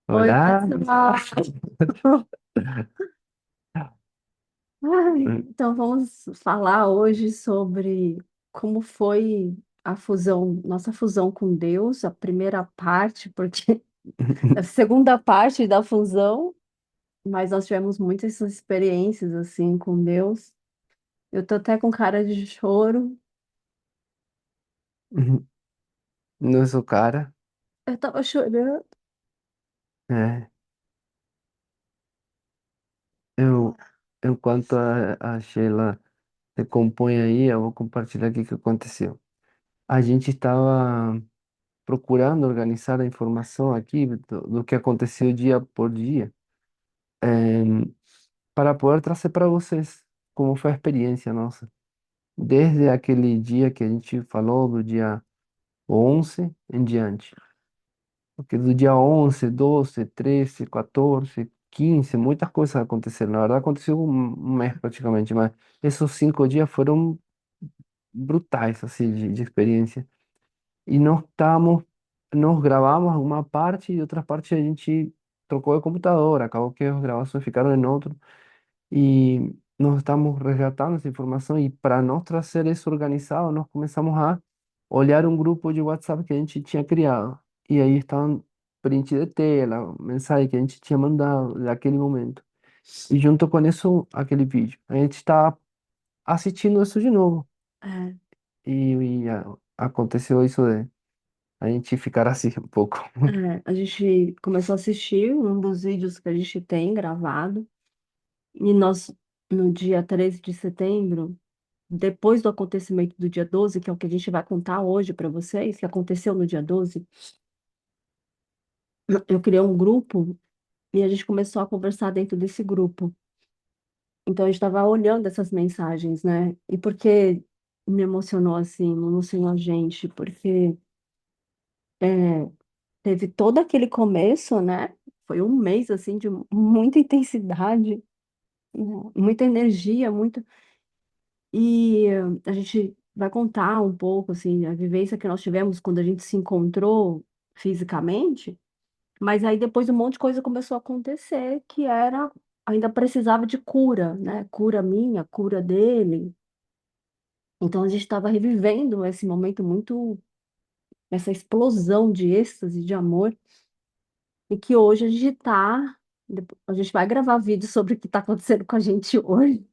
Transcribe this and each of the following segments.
Oi, Olá. pessoal. Ai, então, vamos falar hoje sobre como foi a fusão, nossa fusão com Deus, a primeira parte, porque a segunda parte da fusão, mas nós tivemos muitas experiências assim com Deus. Eu tô até com cara de choro. Não sou cara. Eu tava chorando. É, eu, enquanto a Sheila se compõe aí, eu vou compartilhar aqui o que aconteceu. A gente estava procurando organizar a informação aqui do que aconteceu dia por dia, é, para poder trazer para vocês como foi a experiência nossa. Desde aquele dia que a gente falou, do dia 11 em diante. Porque do dia 11, 12, 13, 14, 15, muitas coisas aconteceram. Na verdade, aconteceu um mês praticamente, mas esses 5 dias foram brutais, assim, de experiência. E nós gravamos uma parte e outra parte a gente trocou de computador. Acabou que as gravações ficaram em outro. E nós estamos resgatando essa informação e para nós trazer isso organizado, nós começamos a olhar um grupo de WhatsApp que a gente tinha criado. E aí estavam print de tela, mensagem que a gente tinha mandado naquele momento. E junto com isso, aquele vídeo. A gente está assistindo isso de novo. É, Aconteceu isso de a gente ficar assim um pouco. a gente começou a assistir um dos vídeos que a gente tem gravado, e nós, no dia 13 de setembro, depois do acontecimento do dia 12, que é o que a gente vai contar hoje para vocês, que aconteceu no dia 12, eu criei um grupo e a gente começou a conversar dentro desse grupo. Então a gente estava olhando essas mensagens, né? E por que me emocionou assim, me emocionou a gente? Porque é, teve todo aquele começo, né? Foi um mês assim de muita intensidade, né? Muita energia, muito. E a gente vai contar um pouco assim a vivência que nós tivemos quando a gente se encontrou fisicamente. Mas aí depois um monte de coisa começou a acontecer que era, ainda precisava de cura, né? Cura minha, cura dele. Então a gente estava revivendo esse momento muito, essa explosão de êxtase, de amor, e que hoje a gente tá, a gente vai gravar vídeo sobre o que está acontecendo com a gente hoje.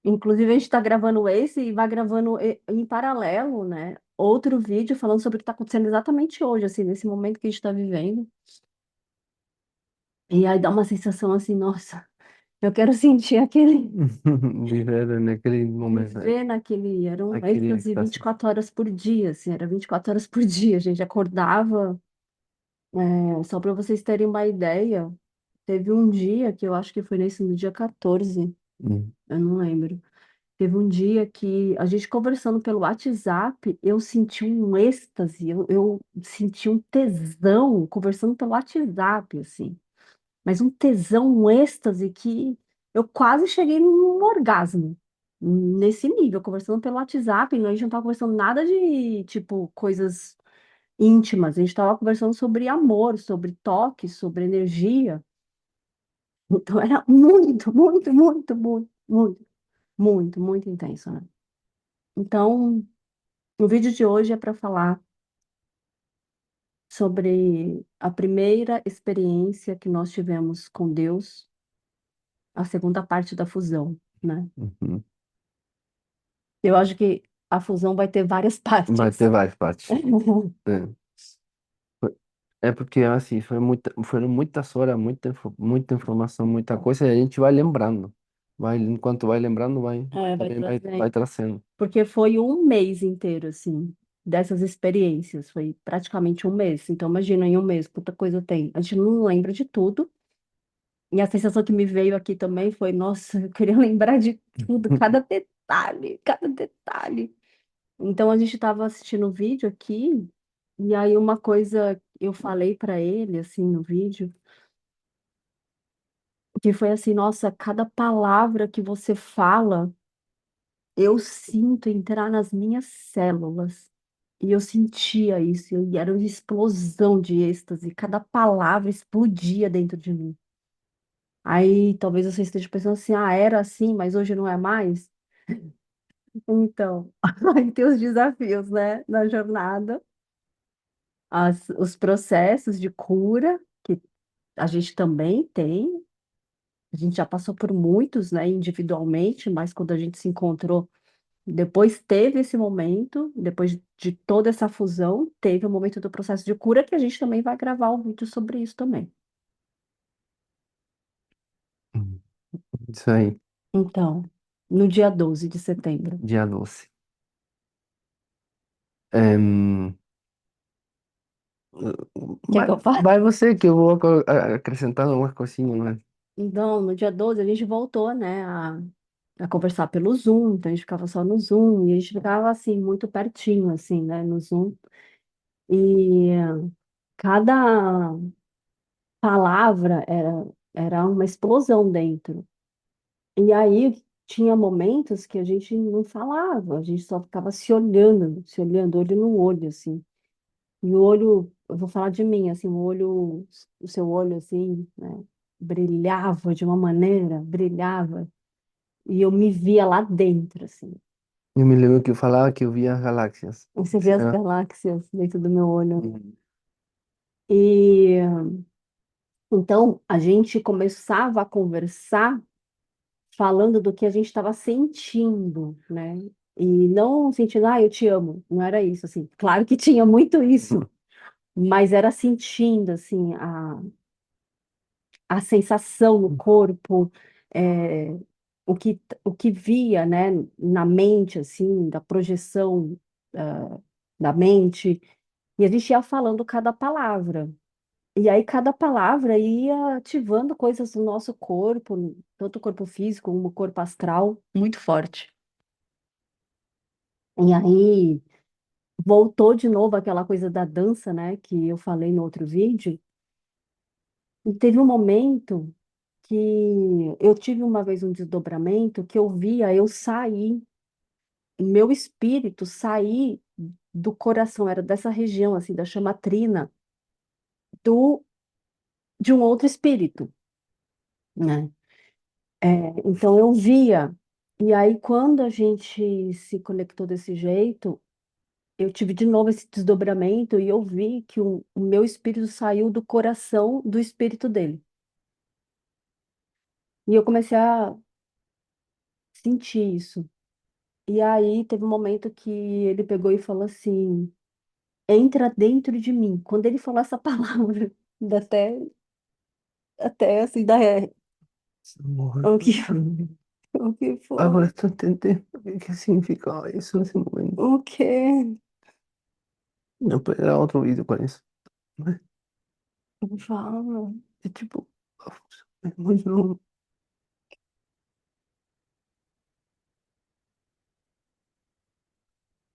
Inclusive a gente está gravando esse e vai gravando em paralelo, né? Outro vídeo falando sobre o que está acontecendo exatamente hoje, assim, nesse momento que a gente está vivendo. E aí dá uma sensação assim, nossa. Eu quero sentir aquele, Viver naquele momento, né? viver naquele, era um Aquele êxtase êxtase. 24 horas por dia, assim, era 24 horas por dia, a gente acordava, só para vocês terem uma ideia, teve um dia que eu acho que foi nesse, no dia 14, Hum. eu não lembro, teve um dia que a gente conversando pelo WhatsApp, eu senti um êxtase, eu senti um tesão conversando pelo WhatsApp, assim. Mas um tesão, um êxtase que eu quase cheguei num orgasmo. Nesse nível, conversando pelo WhatsApp, a gente não estava conversando nada de, tipo, coisas íntimas, a gente estava conversando sobre amor, sobre toque, sobre energia. Então era muito, muito, muito, muito, muito, muito, muito intenso, né? Então, o vídeo de hoje é para falar sobre a primeira experiência que nós tivemos com Deus, a segunda parte da fusão, né? Uhum. Eu acho que a fusão vai ter várias Vai partes. ter várias partes. É. É porque, assim, foram muitas horas, muita informação, muita coisa, e a gente vai lembrando. Enquanto vai lembrando, Vai também vai trazer. trazendo. Porque foi um mês inteiro, assim, dessas experiências. Foi praticamente um mês. Então, imagina, em um mês, quanta coisa tem. A gente não lembra de tudo. E a sensação que me veio aqui também foi, nossa, eu queria lembrar de tudo, cada detalhe, cada detalhe. Então, a gente estava assistindo o vídeo aqui, e aí uma coisa eu falei para ele, assim, no vídeo, que foi assim, nossa, cada palavra que você fala, eu sinto entrar nas minhas células. E eu sentia isso, e era uma explosão de êxtase, cada palavra explodia dentro de mim. Aí talvez você esteja pensando assim, ah, era assim, mas hoje não é mais. Então, aí tem os desafios, né, na jornada, os processos de cura, que a gente também tem, a gente já passou por muitos, né, individualmente, mas quando a gente se encontrou, depois teve esse momento, depois de toda essa fusão, teve o momento do processo de cura, que a gente também vai gravar um vídeo sobre isso também. Hum, Isso aí, Então, no dia 12 de setembro. dia doce. Em, Quer vai, que eu fale? vai você que eu vou acrescentando algumas coisinhas, né? Então, no dia 12 a gente voltou, né, a conversar pelo Zoom, então a gente ficava só no Zoom, e a gente ficava, assim, muito pertinho, assim, né, no Zoom. E cada palavra era uma explosão dentro. E aí tinha momentos que a gente não falava, a gente só ficava se olhando, olho no olho, assim. E o olho, eu vou falar de mim, assim, o seu olho, assim, né, brilhava de uma maneira, brilhava, e eu me via lá dentro, assim. Eu me lembro que eu falava que eu via as galáxias. E você vê Isso as era- galáxias dentro do meu olho. Hum. E então a gente começava a conversar falando do que a gente estava sentindo, né? E não sentindo, ah, eu te amo. Não era isso, assim. Claro que tinha muito isso, mas era sentindo, assim, a sensação no corpo, é, o que via, né, na mente, assim, da projeção, da mente. E a gente ia falando cada palavra. E aí cada palavra ia ativando coisas no nosso corpo, tanto o corpo físico como o corpo astral, muito forte. E aí voltou de novo aquela coisa da dança, né, que eu falei no outro vídeo. E teve um momento que eu tive uma vez um desdobramento que eu via eu sair, meu espírito sair do coração, era dessa região assim da chamatrina, do de um outro espírito, né? É, então eu via. E aí quando a gente se conectou desse jeito, eu tive de novo esse desdobramento e eu vi que o meu espírito saiu do coração do espírito dele. E eu comecei a sentir isso. E aí teve um momento que ele pegou e falou assim: entra dentro de mim. Quando ele falou essa palavra, dá até assim, Amor. o que, o que Agora foi? estou entendendo o que significava isso nesse momento. O quê? Não, era outro vídeo com isso. Mas, Fala. é tipo, é muito não.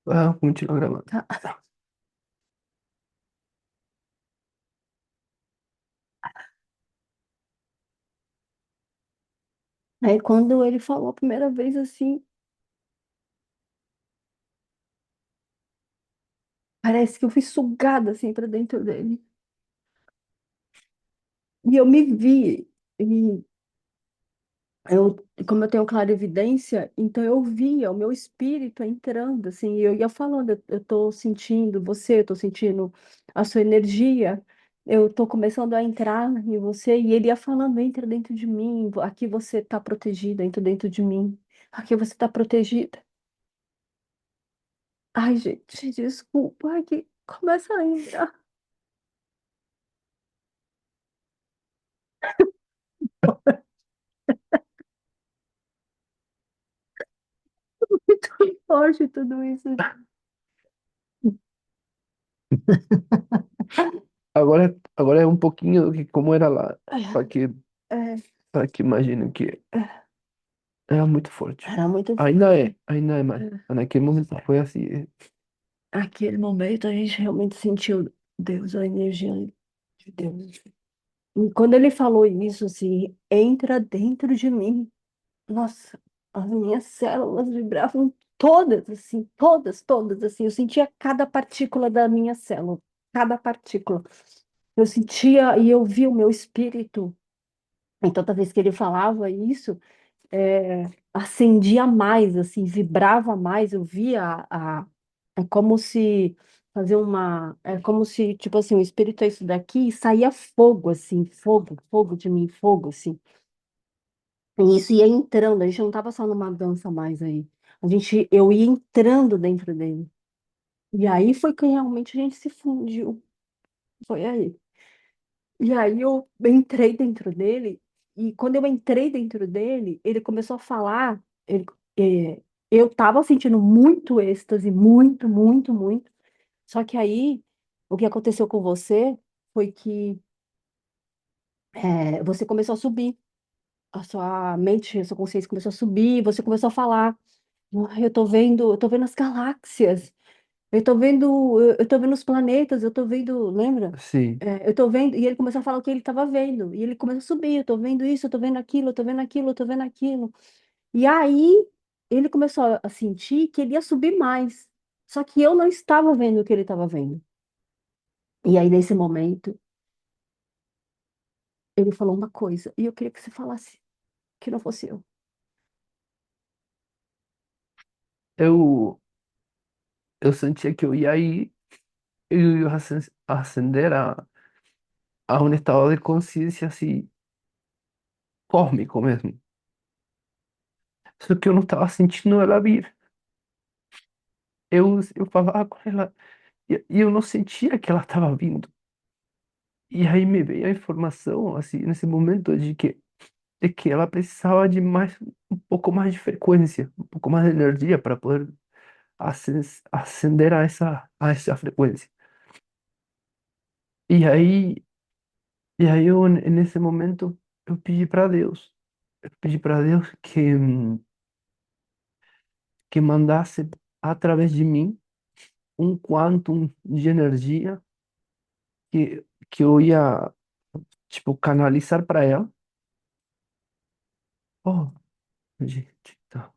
Ah, continua gravando. Tá. Aí quando ele falou a primeira vez assim, parece que eu fui sugada assim para dentro dele. E eu me vi, e eu, como eu tenho clarividência, então eu via o meu espírito entrando, assim, e eu ia falando, eu tô sentindo você, eu tô sentindo a sua energia, eu tô começando a entrar em você, e ele ia falando, entra dentro de mim, aqui você tá protegida, entra dentro de mim, aqui você tá protegida. Ai, gente, desculpa, ai, que começa a entrar. Muito forte tudo isso. Agora é um pouquinho do que como era lá, para que, É, para que imagine que era muito forte. era muito Ainda é mais. forte. Mas naquele momento foi assim. Aquele momento a gente realmente sentiu Deus, a energia de Deus. E quando ele falou isso, assim, entra dentro de mim, nossa, as minhas células vibravam todas, assim, todas, todas, assim. Eu sentia cada partícula da minha célula, cada partícula. Eu sentia e eu via o meu espírito. Então, toda vez que ele falava isso, acendia mais, assim, vibrava mais. Eu via é como se fazer uma, é como se, tipo assim, o espírito é isso daqui e saía fogo, assim, fogo, fogo de mim, fogo, assim. E isso ia entrando, a gente não estava só numa dança mais aí. Eu ia entrando dentro dele. E aí foi que realmente a gente se fundiu. Foi aí. E aí eu entrei dentro dele, e quando eu entrei dentro dele, ele começou a falar. É, eu estava sentindo muito êxtase, muito, muito, muito. Só que aí, o que aconteceu com você foi que você começou a subir. A sua mente, a sua consciência começou a subir, você começou a falar. "Ah, eu tô vendo as galáxias. Eu tô vendo os planetas, eu tô vendo, lembra? Sim. Eu tô vendo, e ele começou a falar o que ele estava vendo, e ele começou a subir, eu tô vendo isso, eu tô vendo aquilo, eu tô vendo aquilo, eu tô vendo aquilo. E aí ele começou a sentir que ele ia subir mais. Só que eu não estava vendo o que ele estava vendo. E aí, nesse momento, ele falou uma coisa, e eu queria que você falasse, que não fosse eu. Eu, eu sentia que eu ia ir, eu ia ascender a um estado de consciência assim, cósmico mesmo. Só que eu não estava sentindo ela vir. Eu falava com ela e eu não sentia que ela estava vindo. E aí me veio a informação, assim, nesse momento, de que ela precisava de mais, um pouco mais de frequência, um pouco mais de energia para poder ascender a essa frequência. E aí, e aí eu, nesse momento, eu pedi para Deus. Eu pedi para Deus que mandasse através de mim um quantum de energia que eu ia, tipo, canalizar para ela. Oh, gente, tá.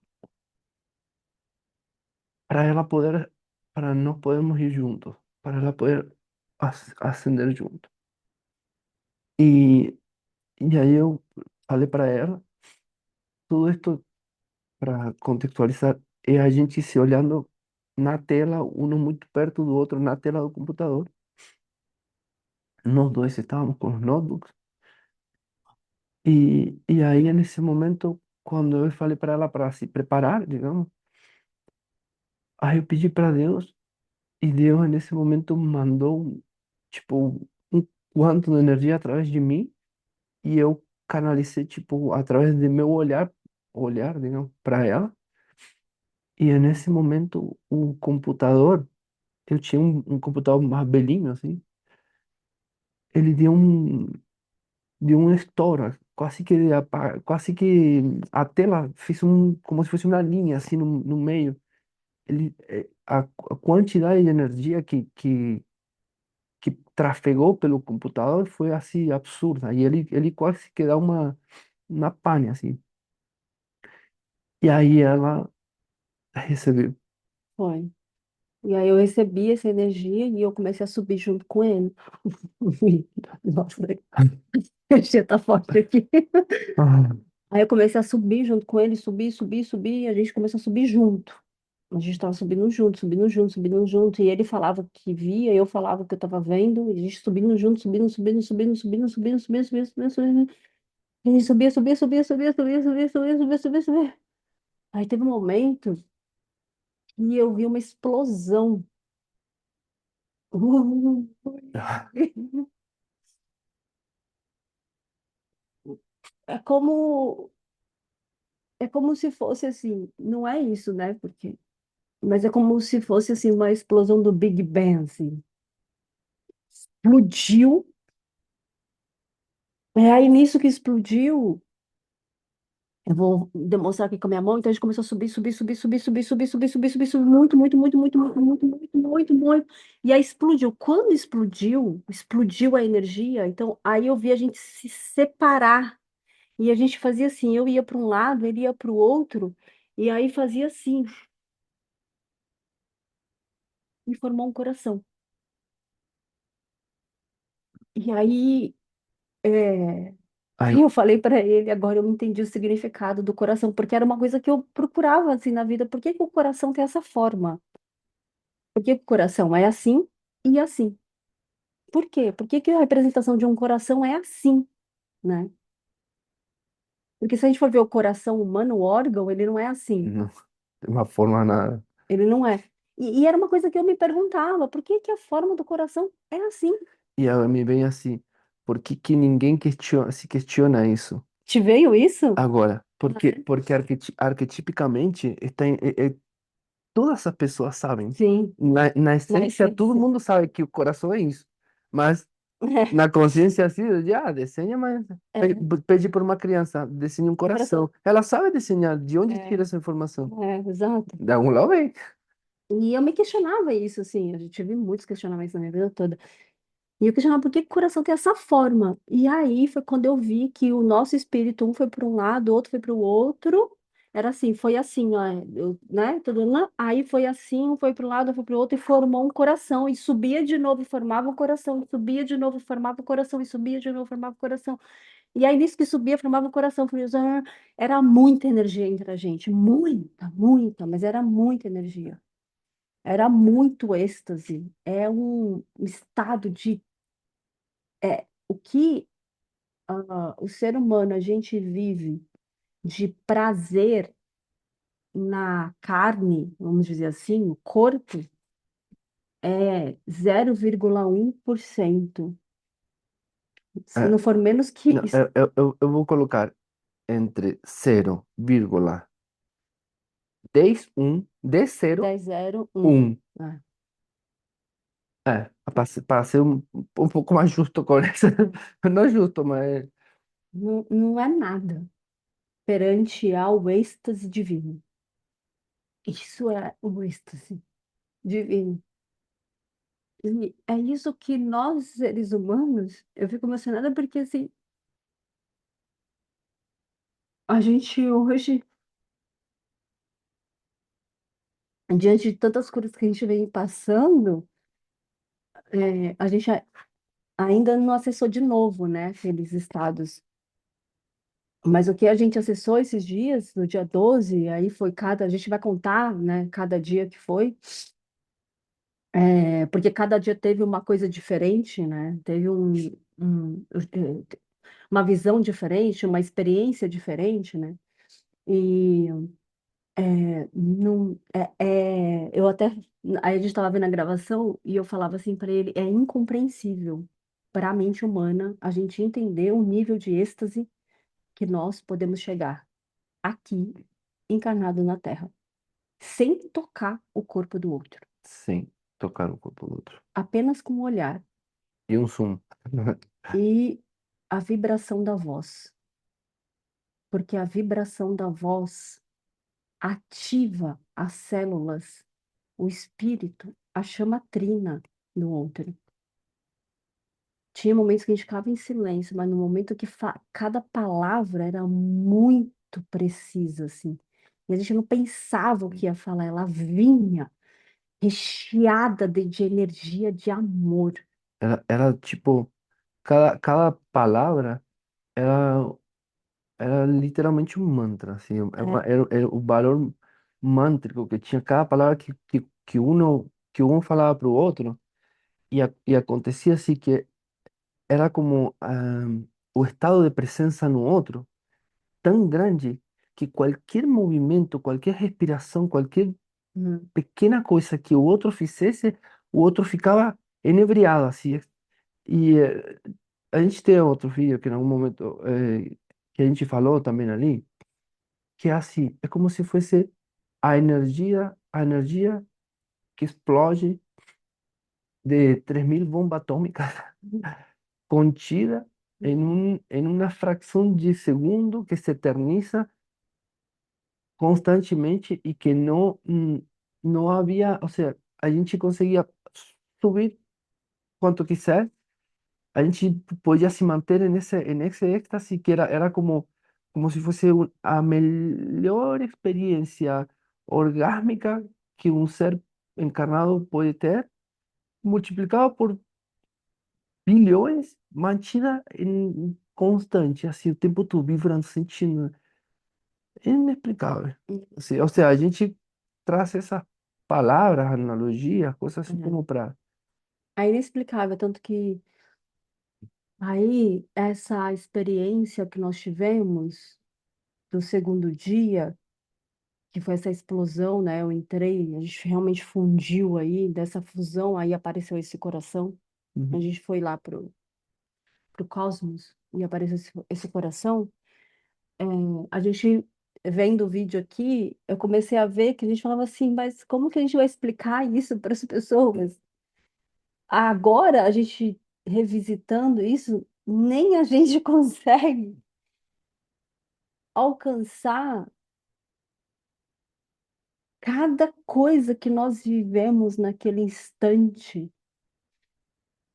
Para ela poder, para nós podermos ir juntos, para ela poder ascender junto. E, e aí eu falei para ela, tudo esto para contextualizar, é a gente se olhando na tela, um muito perto do outro, na tela do computador. Nós dois estávamos com os notebooks. E aí, nesse momento, quando eu falei para ela para se preparar, digamos, aí eu pedi para Deus, e Deus, nesse momento, mandou, tipo, um quanto de energia através de mim, e eu canalizei, tipo, através do meu olhar, digamos, para ela. E nesse momento, o computador, eu tinha um computador mais velhinho, assim, ele deu um estouro, quase que a tela fez como se fosse uma linha, assim, no meio. A quantidade de energia que trafegou pelo computador foi, assim, absurda. E ele quase que dá uma pane, assim. E aí ela recebeu. Foi. E aí eu recebi essa energia e eu comecei a subir junto com ele. Nossa, a energia tá forte aqui. Ah, Aí eu comecei a subir junto com ele, subir, subir, subir, e a gente começou a subir junto. A gente estava subindo junto, subindo junto, subindo junto. E ele falava que via, eu falava que eu estava vendo, e a gente subindo junto, subindo, subindo, subindo, subindo, subindo, subindo, subindo, subindo, subindo. E a gente subia, subia, subia, subia, subia, subia, subia, subia, subia, subia. Aí teve um momento que eu vi uma explosão. É como, é como se fosse assim, não é isso, né? Mas é como se fosse assim uma explosão do Big Bang, assim. Explodiu. Aí nisso que explodiu, eu vou demonstrar aqui com a minha mão, então a gente começou a subir, subir, subir, subir, subir, subir, subir, subir, subir, subir, muito, muito, muito, muito, muito, muito, muito, muito, muito. E aí explodiu. Quando explodiu, explodiu a energia, então aí eu vi a gente se separar. E a gente fazia assim, eu ia para um lado, ele ia para o outro, e aí fazia assim. e formou um coração. E aí, é, Aí, aí eu falei para ele, agora eu entendi o significado do coração, porque era uma coisa que eu procurava assim na vida. Por que que o coração tem essa forma? Por que que o coração é assim e assim? Por quê? Por que que a representação de um coração é assim, né? Porque se a gente for ver o coração humano, o órgão, ele não é assim. não, de uma forma nada. Ele não é. E era uma coisa que eu me perguntava, por que que a forma do coração é assim? E aí me vem assim, por que que ninguém se questiona isso? Te veio isso? Agora, Ah, é? porque arquetipicamente todas as pessoas sabem. Sim, Na na essência, todo essência. mundo sabe que o coração é isso. Mas É, na consciência, assim, desenha, mas é, pede por uma criança, desenha um coração. coração. Ela sabe desenhar, de onde É, tira essa informação? exato. De algum lado vem. E eu me questionava isso, assim, eu tive muitos questionamentos na minha vida toda. E eu questionava por que que o coração tem essa forma. E aí foi quando eu vi que o nosso espírito, um foi para um lado, o outro foi para o outro. Era assim, foi assim, ó, né? Tudo, né? Aí foi assim, um foi para um lado, foi para o outro e formou um coração. E subia de novo e formava um coração. E subia de novo e formava um coração. E subia de novo e formava um coração. E aí nisso que subia, formava um coração. Era muita energia entre a gente. Muita, muita, mas era muita energia. Era muito êxtase. É um estado de o que o ser humano, a gente vive de prazer na carne, vamos dizer assim, o corpo, é 0,1%. Se É, não for menos que não, isso. eu vou colocar entre 0,10, 1, de 0, 10,01. 1. Ah, É, para ser um pouco mais justo com essa. Não é justo, mas não, não é nada perante ao êxtase divino. Isso é o êxtase divino. E é isso que nós, seres humanos, eu fico emocionada porque assim, a gente hoje, diante de tantas coisas que a gente vem passando, a gente ainda não acessou de novo, né, aqueles estados. Mas o que a gente acessou esses dias, no dia 12 aí foi a gente vai contar, né, cada dia que foi, porque cada dia teve uma coisa diferente, né, teve uma visão diferente, uma experiência diferente, né, e não, eu até, aí a gente estava vendo a gravação e eu falava assim para ele, é incompreensível para a mente humana a gente entender o nível de êxtase que nós podemos chegar aqui, encarnado na Terra, sem tocar o corpo do outro, sem tocar o corpo do outro. apenas com o olhar E um zoom. e a vibração da voz, porque a vibração da voz ativa as células, o espírito, a chama trina no outro. Tinha momentos que a gente ficava em silêncio, mas no momento que cada palavra era muito precisa, assim. E a gente não pensava o que ia falar, ela vinha recheada de energia, de amor. Era tipo, cada palavra era, era literalmente um mantra, assim, É, era o valor mântrico que tinha cada palavra que um falava para o outro, e acontecia assim que era como o estado de presença no outro tão grande que qualquer movimento, qualquer respiração, qualquer hum, pequena coisa que o outro fizesse, o outro ficava enebriado, assim. E a gente tem outro vídeo que em algum momento que a gente falou também ali, que é assim, é como se fosse a energia que explode de 3.000 bombas atômicas contida em uma fração de segundo que se eterniza constantemente e que não havia, ou seja, a gente conseguia subir quanto quiser, a gente podia se manter nesse êxtase que era como se fosse a melhor experiência orgásmica que um ser encarnado pode ter, multiplicado por bilhões, mantida em constante, assim, o tempo todo, vibrando, sentindo. É inexplicável. Assim, ou seja, a gente traz essa palavra, analogia, coisa assim É. como para. É inexplicável, tanto que aí essa experiência que nós tivemos do segundo dia, que foi essa explosão, né? Eu entrei, a gente realmente fundiu aí, dessa fusão aí apareceu esse coração. A gente foi lá pro cosmos e apareceu esse coração. É, a gente vendo o vídeo aqui, eu comecei a ver que a gente falava assim, mas como que a gente vai explicar isso para as pessoas? Agora, a gente revisitando isso, nem a gente consegue alcançar cada coisa que nós vivemos naquele instante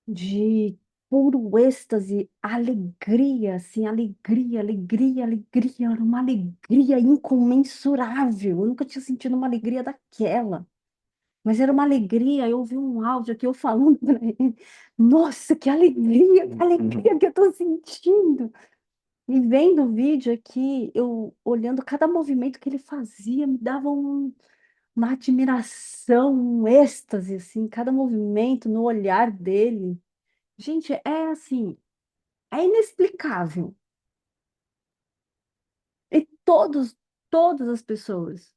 de puro êxtase, alegria, assim, alegria, alegria, alegria, era uma alegria incomensurável. Eu nunca tinha sentido uma alegria daquela. Mas era uma alegria, eu ouvi um áudio aqui eu falando para ele, nossa, que alegria que eu estou sentindo. E vendo o vídeo aqui, eu olhando cada movimento que ele fazia, me dava uma admiração, um êxtase, assim, cada movimento no olhar dele. Gente, é assim, é inexplicável. E todas as pessoas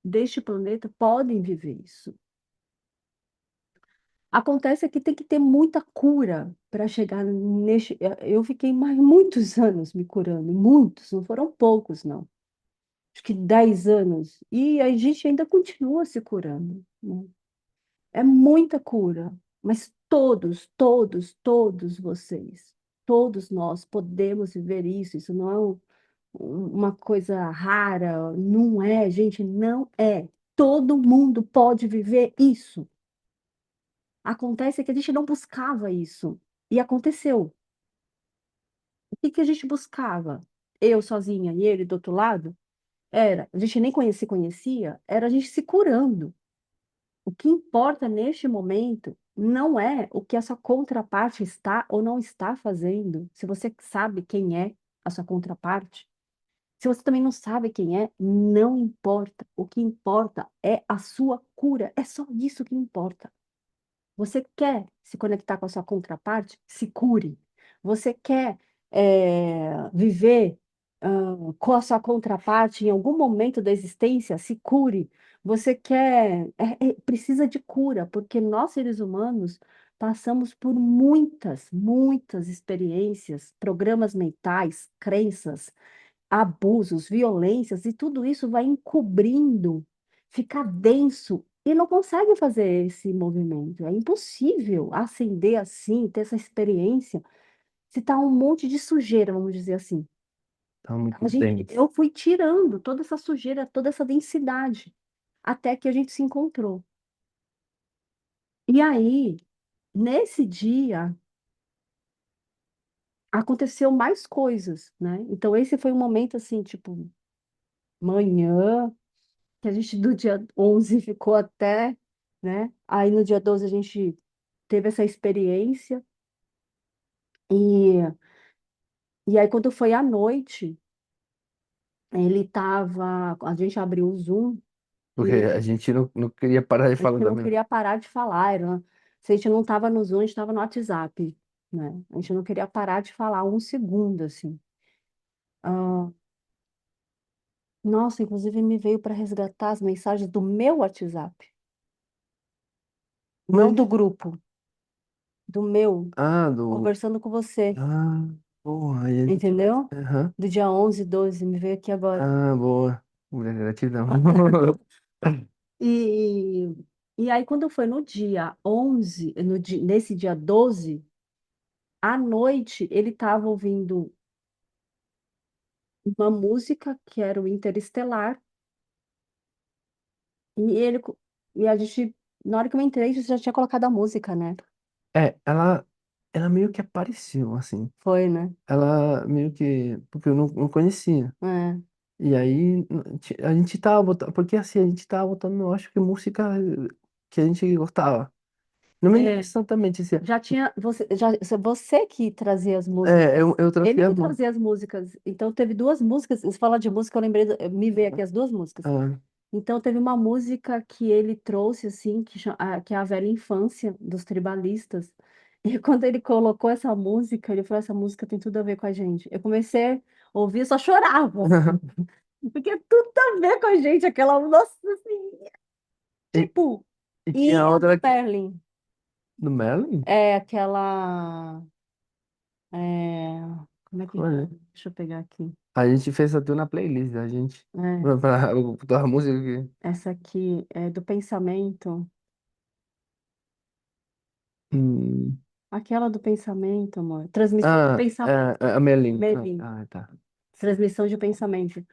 deste planeta podem viver isso. Acontece que tem que ter muita cura para chegar neste. Eu fiquei mais muitos anos me curando, muitos, não foram poucos, não. Acho que 10 anos. E a gente ainda continua se curando, né? É muita cura. Mas todos vocês, todos nós podemos viver isso. Isso não é uma coisa rara, não é, gente, não é. Todo mundo pode viver isso. Acontece que a gente não buscava isso. E aconteceu. O que que a gente buscava? Eu sozinha e ele do outro lado? Era, a gente nem conhecia, era a gente se curando. O que importa neste momento não é o que a sua contraparte está ou não está fazendo. Se você sabe quem é a sua contraparte, se você também não sabe quem é, não importa. O que importa é a sua cura. É só isso que importa. Você quer se conectar com a sua contraparte? Se cure. Você quer viver com a sua contraparte em algum momento da existência? Se cure. Você quer, precisa de cura, porque nós, seres humanos, passamos por muitas experiências, programas mentais, crenças, abusos, violências, e tudo isso vai encobrindo, fica denso e não consegue fazer esse movimento. É impossível acender assim, ter essa experiência, se tá um monte de sujeira, vamos dizer assim. Tá muito denso. Eu fui tirando toda essa sujeira, toda essa densidade, até que a gente se encontrou. E aí, nesse dia, aconteceu mais coisas, né? Então, esse foi um momento assim, tipo, manhã, que a gente do dia 11 ficou até, né? Aí no dia 12 a gente teve essa experiência e, e aí quando foi à noite, ele tava, a gente abriu o Zoom Porque e a gente não queria parar de a gente falar não também. queria parar de falar, se a gente não tava no Zoom, a gente tava no WhatsApp, né? A gente não queria parar de falar um segundo, assim. Ah, nossa, inclusive me veio para resgatar as mensagens do meu WhatsApp, não Mas, do grupo, do meu, ah, do. conversando com você. Ah, boa. Aí a gente. Entendeu? Aham. Do dia 11, 12, me veio aqui agora. Ah, boa. Mulher, gratidão. E, e aí, quando foi no dia 11, nesse dia 12, à noite, ele estava ouvindo uma música que era o Interestelar, e ele, e a gente, na hora que eu entrei, você já tinha colocado a música, né? É, ela meio que apareceu, assim. Foi, né? Ela meio que. Porque eu não conhecia. É, E aí a gente tava botando. Porque assim, a gente tava botando, eu acho que música. que a gente gostava. Não me lembro É, exatamente se... já tinha, você que trazia as músicas. Eu Ele trazia... que trazia as músicas. Então teve duas músicas. Você fala de música, eu lembrei, me veio aqui as duas músicas. Ah, Então teve uma música que ele trouxe assim, que é a velha infância dos tribalistas. E quando ele colocou essa música, ele falou: essa música tem tudo a ver com a gente. Eu comecei a ouvir, eu só chorava, porque tudo a ver com a gente, aquela nossa assim, e, tipo. e E tinha a do outra que... Berlim, Do Merlin? é aquela, é, como é que Olha, fala? Deixa eu pegar aqui. a gente fez até uma playlist, a gente... É, Pra toda a música que... essa aqui é do pensamento. Hum. Aquela do pensamento, amor. Transmissão de pensamento. A Merlin. Pronto. Merlin. Ah, tá. Transmissão de pensamento.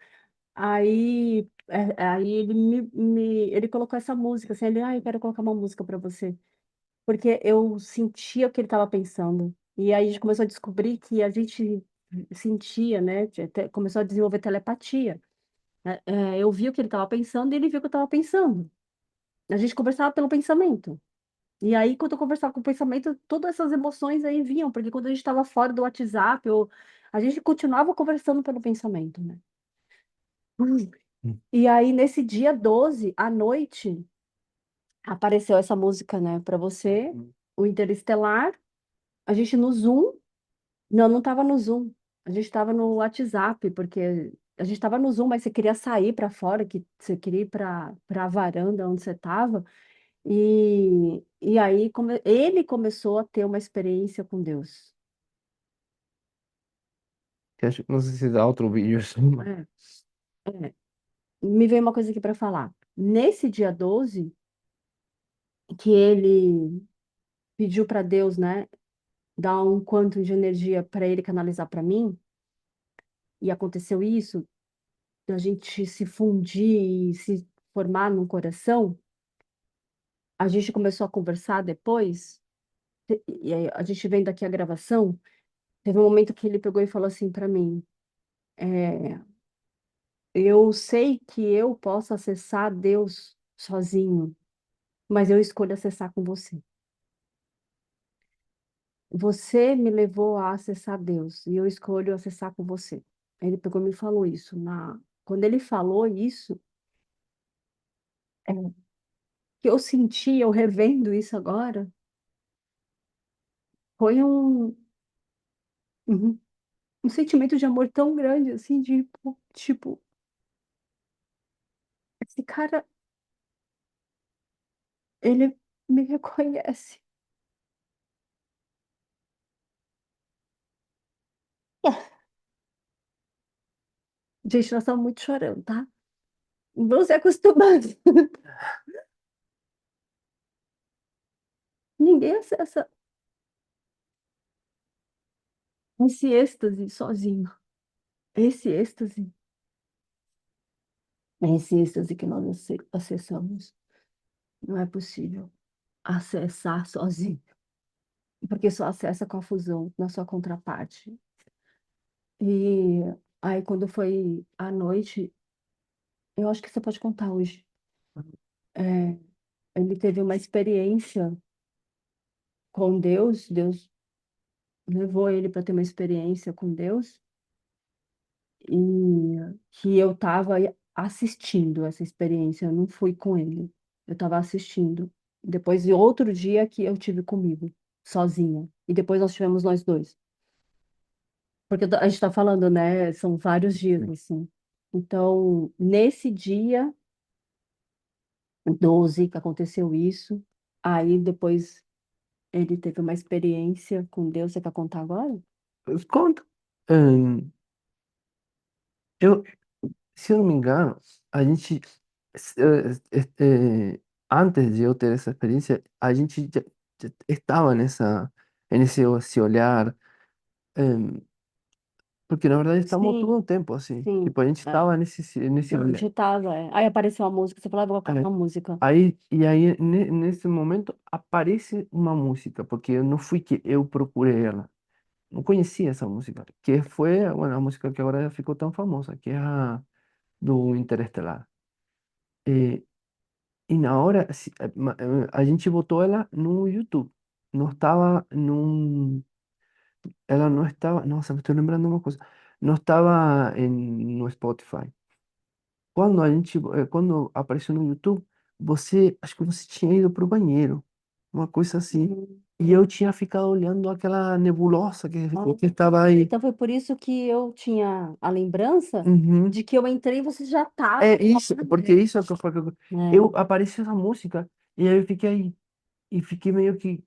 Aí ele colocou essa música, assim, ele, eu quero colocar uma música para você. Porque eu sentia o que ele estava pensando. E aí a gente começou a descobrir que a gente sentia, né? Começou a desenvolver telepatia. Eu vi o que ele estava pensando e ele viu o que eu estava pensando. A gente conversava pelo pensamento. E aí, quando eu conversava com o pensamento, todas essas emoções aí vinham, porque quando a gente estava fora do WhatsApp, a gente continuava conversando pelo pensamento, né? Hum. E aí, nesse dia 12 à noite, apareceu essa música, né, para você, o Interestelar. A gente no Zoom, não estava no Zoom, a gente estava no WhatsApp, porque a gente estava no Zoom, mas você queria sair para fora, que você queria ir para a varanda onde você estava. E aí ele começou a ter uma experiência com Deus. Que acho, não sei se dá outro vídeo assim, mas... É, é. Me veio uma coisa aqui para falar. Nesse dia 12 que ele pediu para Deus, né, dar um quanto de energia para ele canalizar para mim, e aconteceu isso, a gente se fundir e se formar num coração, a gente começou a conversar depois, e aí a gente vendo aqui a gravação, teve um momento que ele pegou e falou assim para mim: é, eu sei que eu posso acessar Deus sozinho, mas eu escolho acessar com você. Você me levou a acessar Deus e eu escolho acessar com você. Ele pegou e me falou isso. Quando ele falou isso, que eu senti, eu revendo isso agora, foi um, um sentimento de amor tão grande, assim, de, tipo, esse cara, ele me reconhece. Gente, nós estamos muito chorando, tá? Vão se acostumando. Ninguém acessa esse êxtase sozinho. Esse êxtase, esse êxtase que nós acessamos, não é possível acessar sozinho, porque só acessa com a fusão na sua contraparte. E aí, quando foi à noite, eu acho que você pode contar hoje. É, ele teve uma experiência com Deus, Deus levou ele para ter uma experiência com Deus, e que eu estava assistindo essa experiência, eu não fui com ele, eu estava assistindo. Depois de outro dia que eu tive comigo, sozinha, e depois nós tivemos nós dois. Porque a gente está falando, né? São vários dias, assim. Então, nesse dia 12 que aconteceu isso, aí depois ele teve uma experiência com Deus. Você quer contar agora? Conta. Hum, eu, se eu não me engano, a gente, antes de eu ter essa experiência, a gente já estava nesse esse olhar, em, porque na verdade estamos todo Sim, um tempo assim, sim. tipo, a gente É. estava nesse A olhar. gente tava, Aí apareceu a música, você falava, vou colocar É, uma música. aí nesse momento aparece uma música, porque não fui que eu procurei ela, não conhecia essa música, que foi, bueno, a música que agora ficou tão famosa, que é a do Interestelar. E na hora, a gente botou ela no YouTube. Não estava num. Ela não estava. Nossa, me estou lembrando uma coisa. Não estava no Spotify. Quando apareceu no YouTube, acho que você tinha ido para o banheiro, uma coisa assim. Uhum. E eu tinha ficado olhando aquela nebulosa Ah, que estava aí. então foi por isso que eu tinha a lembrança Uhum. de que eu entrei e você já estava. É isso, porque isso é que É, eu apareceu essa música e aí eu fiquei aí e fiquei meio que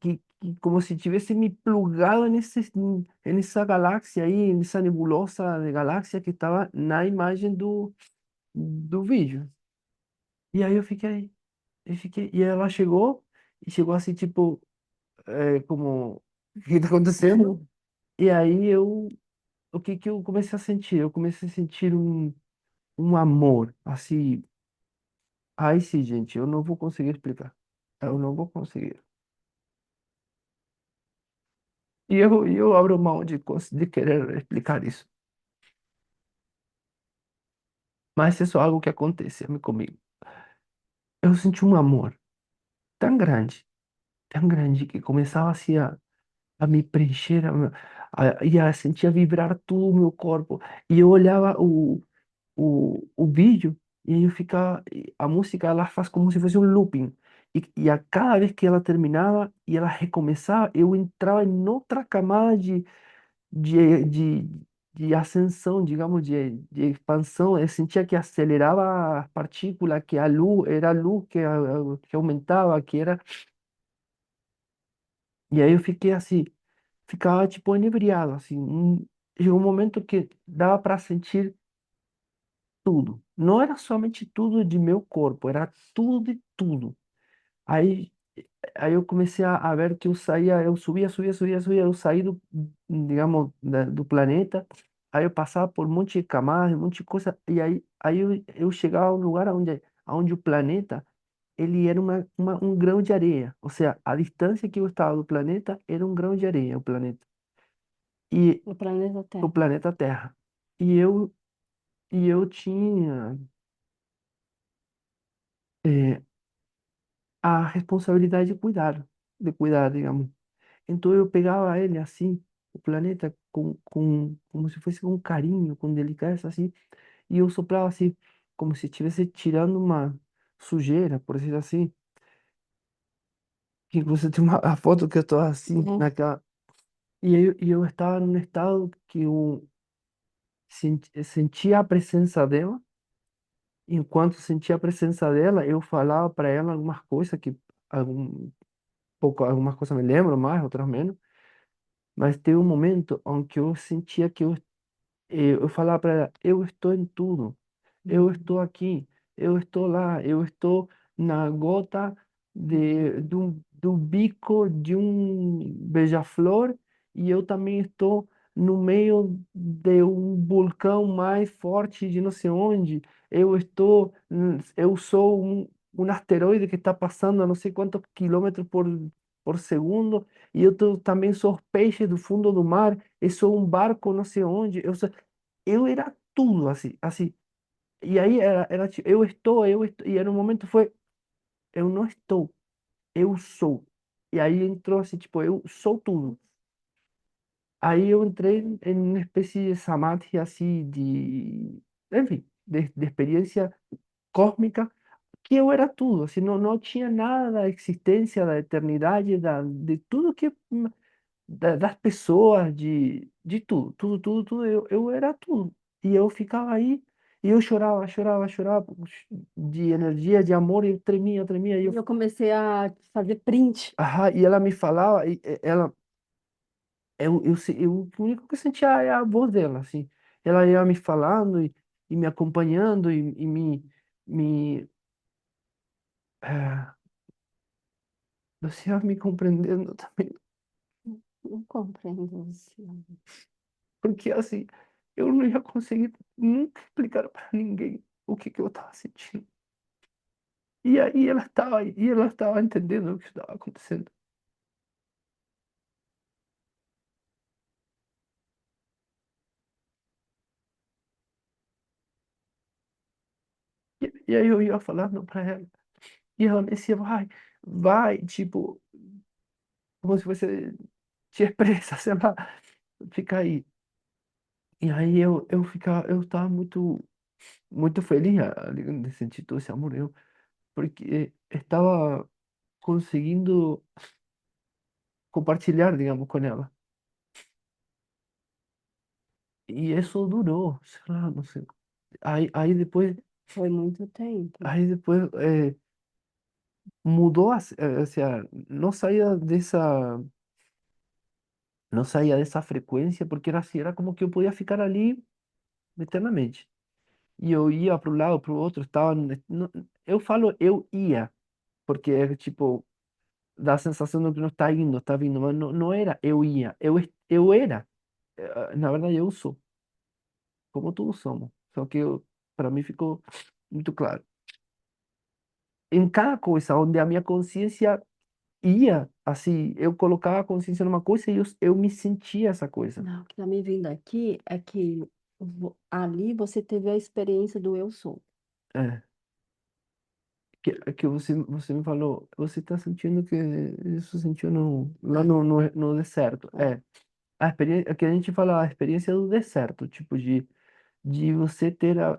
como se tivesse me plugado nessa galáxia aí, nessa nebulosa de galáxia que estava na imagem do vídeo. E aí eu fiquei aí. E ela chegou, e chegou assim, tipo, como, o que está acontecendo? E aí o que que eu comecei a sentir? Eu comecei a sentir um amor, assim, ai sim, gente, eu não vou conseguir explicar. Eu não vou conseguir. E eu abro mão de querer explicar isso. Mas é só algo que acontece comigo. Eu senti um amor tão grande, que começava assim a me preencher, e a sentir vibrar todo o meu corpo. E eu olhava o vídeo e aí eu ficava, e a música ela faz como se fosse um looping. E a cada vez que ela terminava e ela recomeçava, eu entrava em outra camada de, de, de ascensão, digamos, de expansão. Eu sentia que acelerava as partículas, que a luz era a luz que aumentava, que era. E aí eu fiquei assim, ficava tipo inebriado, assim. Chegou um momento que dava para sentir tudo. Não era somente tudo de meu corpo, era tudo de tudo. Aí, aí eu comecei a ver que eu subia, subia, subia, subia, eu saí digamos, do planeta. Aí eu passava por um monte de camadas, um monte de coisa, e aí eu chegava a um lugar onde o planeta, ele era um grão de areia. Ou seja, a distância que eu estava do planeta era um grão de areia, o planeta. E no planeta o Terra. planeta Terra. E eu tinha eh, a responsabilidade de cuidar, digamos. Então eu pegava ele assim, o planeta, como se fosse com carinho, com delicadeza assim, e eu soprava assim, como se estivesse tirando uma sujeira, por decir assim. Que você tem a foto que eu estou assim, Uhum. naquela. E eu estava num estado que eu sentia a presença dela. Enquanto sentia a presença dela, eu falava para ela algumas coisas que algumas coisas me lembro mais, outras menos. Mas teve um momento onde eu sentia que eu falava para ela, eu estou em tudo, eu estou aqui, eu estou lá, eu estou na gota do bico de um beija-flor e eu também estou no meio de um vulcão mais forte de não sei onde. Eu sou um asteroide que está passando a não sei quantos quilômetros por segundo e também sou peixe do fundo do mar. Eu sou um barco não sei onde. Eu era tudo assim, assim. E aí era tipo, eu estou, e no momento foi, eu não estou, eu sou. E aí entrou assim, tipo, eu sou tudo. Aí eu entrei em uma espécie de samadhi, assim, enfim, de experiência cósmica, que eu era tudo, assim, não tinha nada da existência, da eternidade, de tudo das pessoas, de tudo, tudo, tudo, tudo, eu era tudo. E eu ficava aí, e eu chorava, chorava, chorava, de energia, de amor, e eu tremia, tremia, E eu comecei a fazer print. e ela me falava, o único que eu sentia é a voz dela, assim. Ela ia me falando e me acompanhando e me, ah, você ia me compreendendo também, Não compreendo isso. porque assim, eu não ia conseguir nunca explicar para ninguém o que eu estava sentindo. E ela estava entendendo o que estava acontecendo. E aí eu ia falando para ela. E ela me dizia, vai, vai, tipo, como se você te expressa, sei lá, fica aí. E aí eu tava muito feliz ali de sentir todo esse amor, porque estava conseguindo compartilhar, digamos, com ela. E isso durou, sei lá, não sei. Aí depois, Foi muito tempo. aí depois mudou, o sea, não saía dessa frequência, porque era assim, era como que eu podia ficar ali eternamente. E eu ia para um lado, para o outro, estava, eu falo eu ia, porque é tipo, dá a sensação de que não está indo, está vindo, mas não era eu ia, eu era. Na verdade, eu sou, como todos somos. Só que para mim ficou muito claro. Em cada coisa onde a minha consciência ia, assim, eu colocava a consciência numa coisa e eu me sentia essa coisa. Não, o que está me vindo aqui é que ali você teve a experiência do eu sou. É, que você me falou, você está sentindo que isso sentiu lá no deserto. É, É, a experiência, que a gente fala, a experiência do deserto, tipo de você ter a,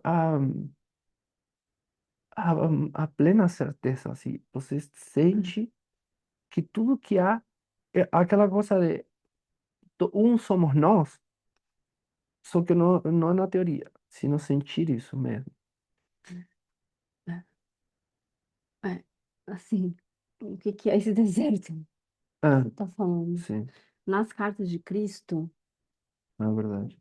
a plena certeza, assim, você sente que tudo que há, é aquela coisa de um somos nós, só que não na teoria, sino sentir isso mesmo. é, é. Assim, o que que é esse deserto que Ah, você está falando? sim, Nas cartas de Cristo, é verdade.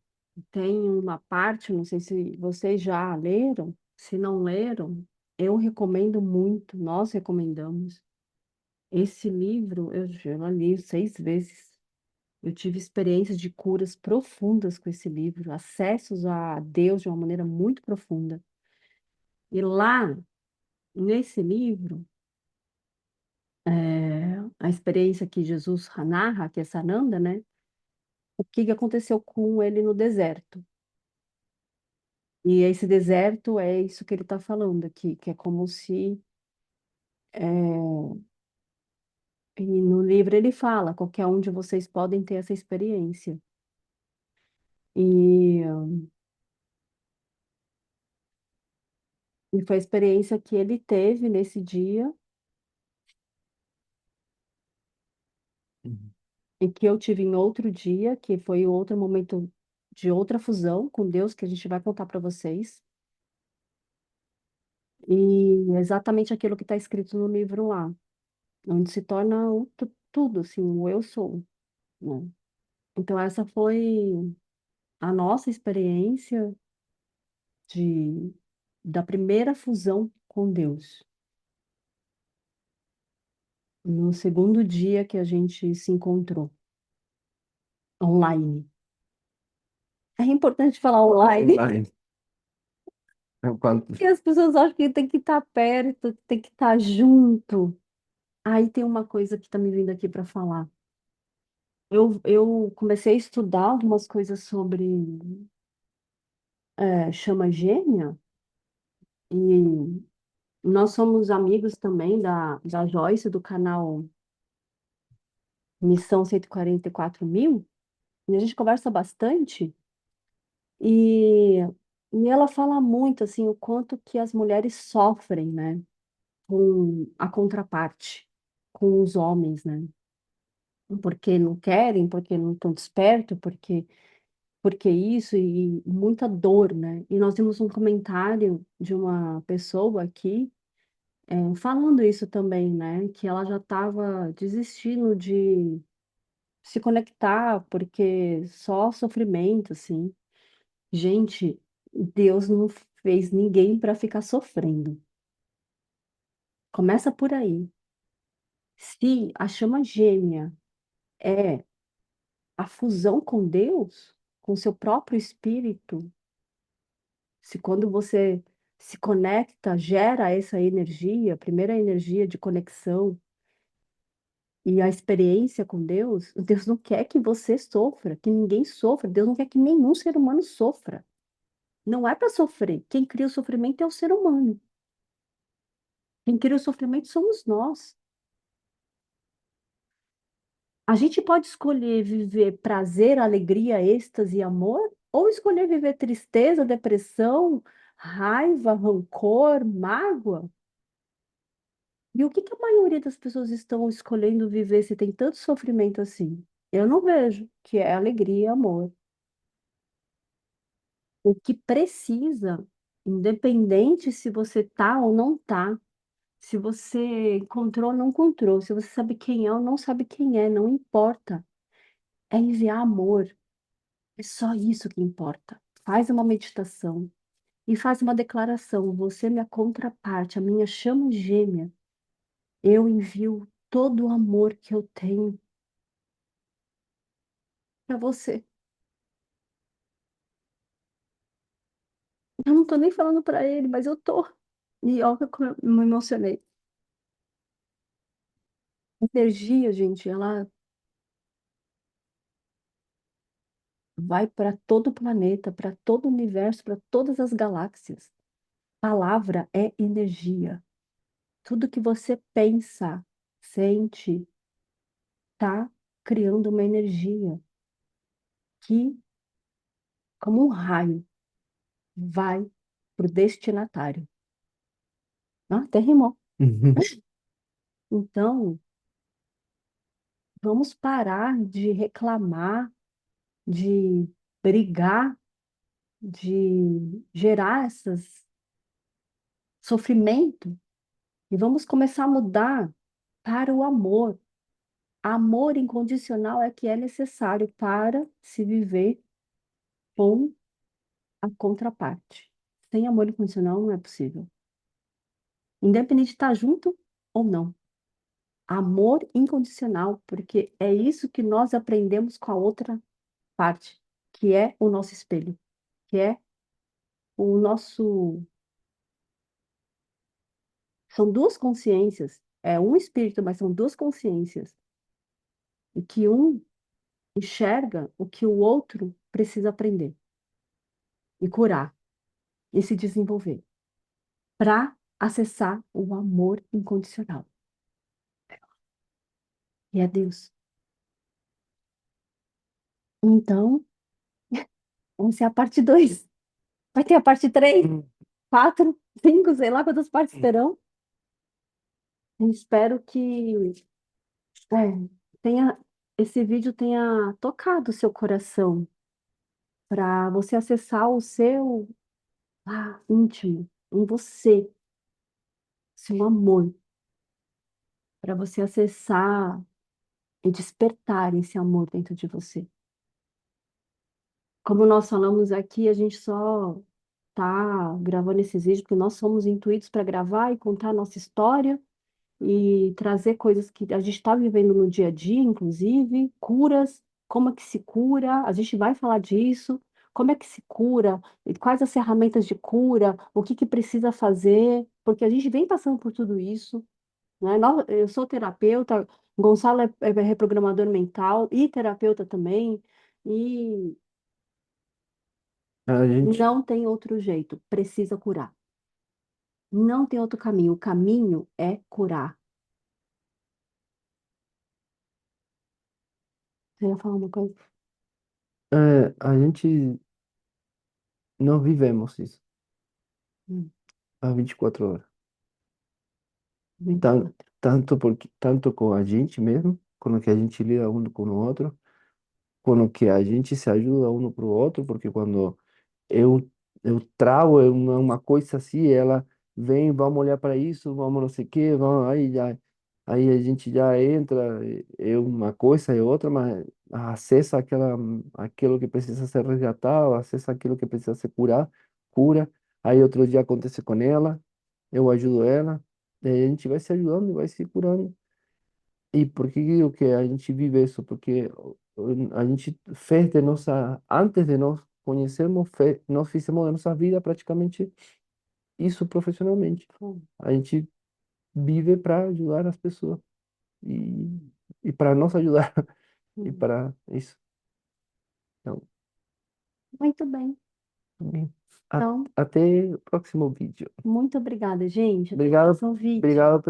tem uma parte, não sei se vocês já leram, se não leram, eu recomendo muito, nós recomendamos. Esse livro eu já li 6 vezes. Eu tive experiências de curas profundas com esse livro, acessos a Deus de uma maneira muito profunda. E lá, nesse livro, a experiência que Jesus narra, que é Sananda, né? O que que aconteceu com ele no deserto. E esse deserto é isso que ele está falando aqui, que é como se. E no livro ele fala: qualquer um de vocês podem ter essa experiência. E, e foi a experiência que ele teve nesse dia Uhum. e que eu tive em outro dia, que foi outro momento de outra fusão com Deus, que a gente vai contar para vocês. E é exatamente aquilo que está escrito no livro lá, onde se torna tudo, assim, o eu sou, né? Então, essa foi a nossa experiência de, da primeira fusão com Deus. No segundo dia que a gente se encontrou, online. É importante falar online, Online. Quanto, porque as pessoas acham que tem que estar perto, que tem que estar junto. Aí tem uma coisa que está me vindo aqui para falar. Eu comecei a estudar algumas coisas sobre chama gêmea, e nós somos amigos também da Joyce, do canal Missão 144.000, e a gente conversa bastante, e, e ela fala muito, assim, o quanto que as mulheres sofrem, né, com a contraparte, com os homens, né, porque não querem, porque não estão despertos, porque isso e muita dor, né? E nós temos um comentário de uma pessoa aqui falando isso também, né? Que ela já estava desistindo de se conectar porque só sofrimento, assim. Gente, Deus não fez ninguém para ficar sofrendo. Começa por aí. Se a chama gêmea é a fusão com Deus, com seu próprio espírito, se quando você se conecta, gera essa energia, a primeira energia de conexão e a experiência com Deus, Deus não quer que você sofra, que ninguém sofra. Deus não quer que nenhum ser humano sofra. Não é para sofrer. Quem cria o sofrimento é o ser humano. Quem cria o sofrimento somos nós. A gente pode escolher viver prazer, alegria, êxtase e amor, ou escolher viver tristeza, depressão, raiva, rancor, mágoa. E o que que a maioria das pessoas estão escolhendo viver se tem tanto sofrimento assim? Eu não vejo, que é alegria e amor. O que precisa, independente se você tá ou não tá, se você encontrou ou não encontrou, se você sabe quem é ou não sabe quem é, não importa. É enviar amor. É só isso que importa. Faz uma meditação e faz uma declaração. Você é minha contraparte, a minha chama gêmea. Eu envio todo o amor que eu tenho para você. Eu não tô nem falando para ele, mas eu tô. E olha como eu me emocionei. A energia, gente, ela vai para todo o planeta, para todo o universo, para todas as galáxias. Palavra é energia. Tudo que você pensa, sente, tá criando uma energia que, como um raio, vai pro destinatário. Ah, até rimou. Então, vamos parar de reclamar, de brigar, de gerar esses sofrimento e vamos começar a mudar para o amor. Amor incondicional é que é necessário para se viver com a contraparte. Sem amor incondicional não é possível. Independente de estar junto ou não. Amor incondicional, porque é isso que nós aprendemos com a outra parte, que é o nosso espelho, que é o nosso. São duas consciências, é um espírito, mas são duas consciências, e que um enxerga o que o outro precisa aprender e curar e se desenvolver para acessar o amor incondicional. E é Deus. Então, essa é a parte 2. Vai ter a parte 3, 4, 5, sei lá quantas partes terão. Eu espero que tenha, esse vídeo tenha tocado o seu coração para você acessar o seu íntimo, em você, seu amor, para você acessar e despertar esse amor dentro de você. Como nós falamos aqui, a gente só tá gravando esses vídeos porque nós somos intuídos para gravar e contar a nossa história e trazer coisas que a gente está vivendo no dia a dia, inclusive, curas, como é que se cura, a gente vai falar disso, como é que se cura, e quais as ferramentas de cura, o que que precisa fazer, porque a gente vem passando por tudo isso, né? Eu sou terapeuta, Gonçalo é reprogramador mental e terapeuta também, e A gente, não tem outro jeito, precisa curar. Não tem outro caminho, o caminho é curar. Você ia falar uma coisa? a gente não vivemos isso Hum, há 24 horas. Tan- 24. tanto com a gente mesmo, com o que a gente lida um com o outro, com o que a gente se ajuda um para o outro, porque quando eu eu travo uma coisa assim, ela vem, vamos olhar para isso, vamos não sei o quê, vamos, aí a gente já entra, é uma coisa e outra, mas acessa aquilo que precisa ser resgatado, acessa aquilo que precisa ser cura, aí outro dia acontece com ela, eu ajudo ela, daí a gente vai se ajudando e vai se curando. E por que o que a gente vive isso? Porque a gente fez de nossa, antes de nós conhecermos, nós fizemos da nossa vida praticamente isso profissionalmente. Hum. A gente vive para ajudar as pessoas e, e para nos ajudar e Hum. para isso. Então, Muito bem. também. A- Então, Até o próximo vídeo. muito obrigada, gente. Até o Obrigado, próximo vídeo. obrigado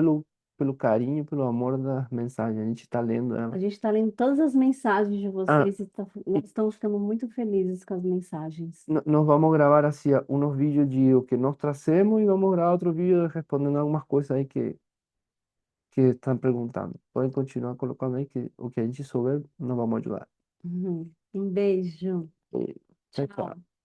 pelo carinho, pelo amor da mensagem. A gente está lendo A ela. gente está lendo todas as mensagens de Ah, vocês e nós estamos ficando muito felizes com as mensagens. Nos vamos grabar así unos vídeos de lo que nos tracemos y vamos a grabar otro vídeo respondiendo algunas cosas ahí que están preguntando. Pueden continuar colocando ahí que o que a gente souber nos vamos a ayudar. Um beijo. E, tchau, tchau. Tchau.